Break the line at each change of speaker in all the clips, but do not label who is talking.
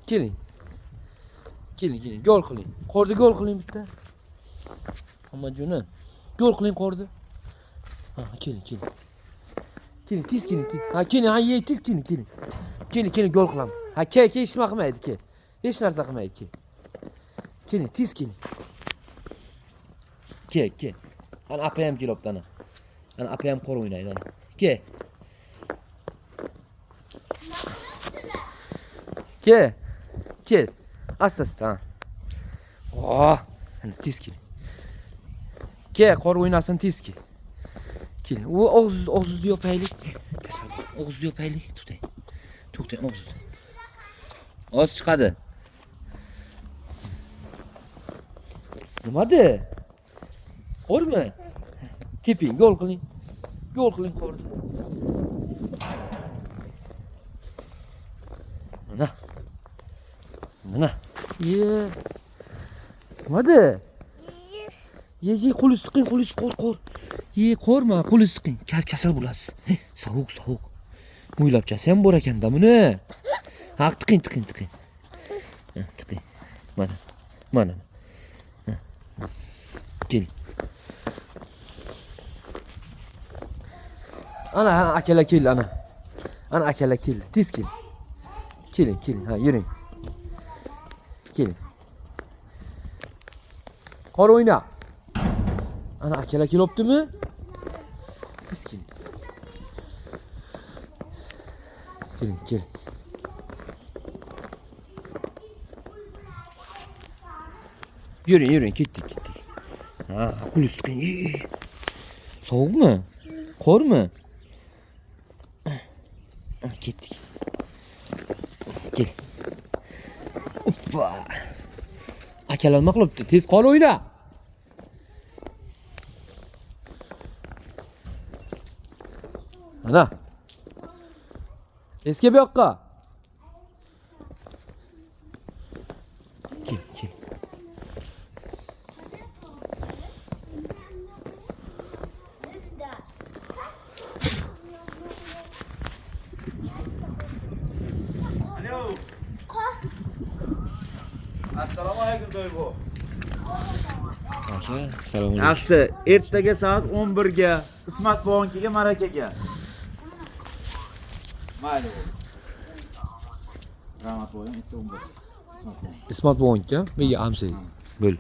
Keling. Keling. Gol qiling. Qorni gol qiling bitta. Muhammadjoni. Gol qiling qorni. Ha, keling. Keling, tez keling. Ha, keling, ha, tez keling. Keling, gol qilamiz. Ha, hech nima qilmaydi, ke. Hech narsa qilmaydi, ke. Keling, tez keling. Ke. Ana apa ham kelibdi ana. Ana apa ham qor o'ynaydi ana. Ke. Kel. Asta. Oh, ana tez keling. Ke, qor o'ynasin tez ke. Keling. U og'zini yopaylik. Og'zini yopaylik. To'xtang, og'zini. Oz chiqadi. Nimada? Qormi? Teping, gol qiling. Qorni. Mana. Nimada? Ye, qo'lingizni tiqing, qor. Qorma, qo'lingizni tiqing. Kasal bo'lasiz. Sovuq. Mo'ylabchasi ham bor ekanda buni. Ha, tiqing. Tiqing. Mana. Keling. Ana akalar keldi ana. Ana akalar keldi. Tez keling. Keling. Ha, yuring. Keling. Qor o'yna. Ana akalar kelibdimi? Tez keling. Keling. Yuring, ketdik. Ha, qo'lingizni tiqing. Sovuqmi? Qormi? Ketdik. Kel. Oppa. Akalar nima qilibdi? Tez qol o'yna. Ana. Eski bu yoqqa. Kel.
Assalomu alaykum To'ybo.
Assalomu alaykum.
Yaxshi, ertaga soat 11 ga Ismat Bog'onkiga marakaga. Mayli. Rahmat bo'ling, 11.
Ismat Bog'onka, menga amsi. Bo'l.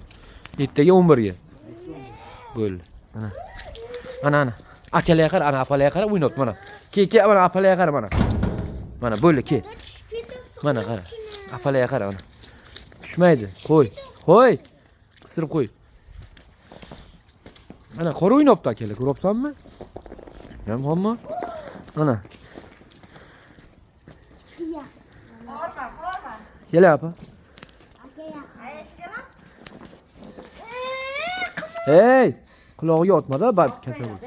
Ertaga 11 ga. Bo'l. Ana. Akalarga qara, ana apalarga qara, o'ynayapti mana. Ke, mana apalarga qara mana. Mana bo'ldi, ke. Mana qara. Apalarga qara mana. Tushmaydi. Qo'y. Qistirib qo'y. Ana qora o'ynayapti akalar, ko'ryapsanmi? Hamma. Ana. Kela apa? Hey! Qulog'iga otmada, bab kasal bo'ldi.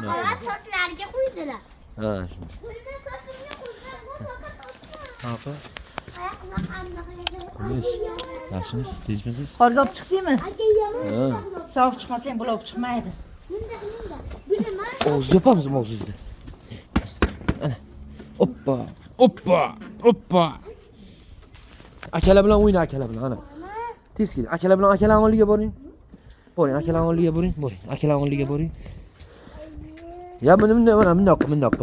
Quloqlar sochlarga qo'ydilar.
Ha.
Apa?
Yaxshimisiz, tinchmisiz?
Qorga olib chiqdingmi?
Ha.
Sovuq chiqmasang bular olib chiqmaydi.
Og'zni yopamiz og'zingizni. Ana. Oppa. Akalar bilan o'yna, ana. Tez kel. Akalar bilan akalarning oldiga boring. Akalarning oldiga boring. Ya bundoq qilman. Mana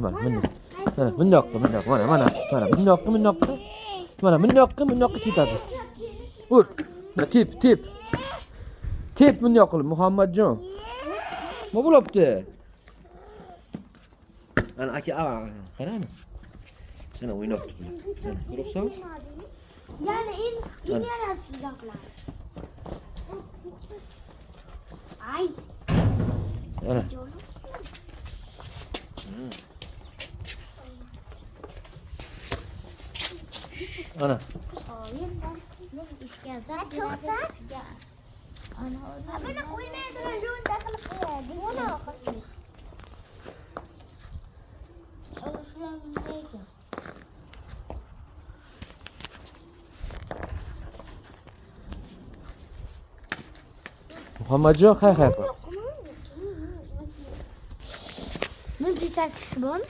bundoq qilman. Mana bundoq ketadi. Ur. Tep bundoq qilib Muhammadjon. Nima bo'libdi? Ana aka, qarami? Ana o'ynabdi. Ko'ribsan?
Yani dinleyelim qiladi. Ay.
Ana. Ana.
Beni qo'ymaydilar, yo'lda qilib qo'yadi.
Muhammadjon, hay.
Buncha chakisi bormi?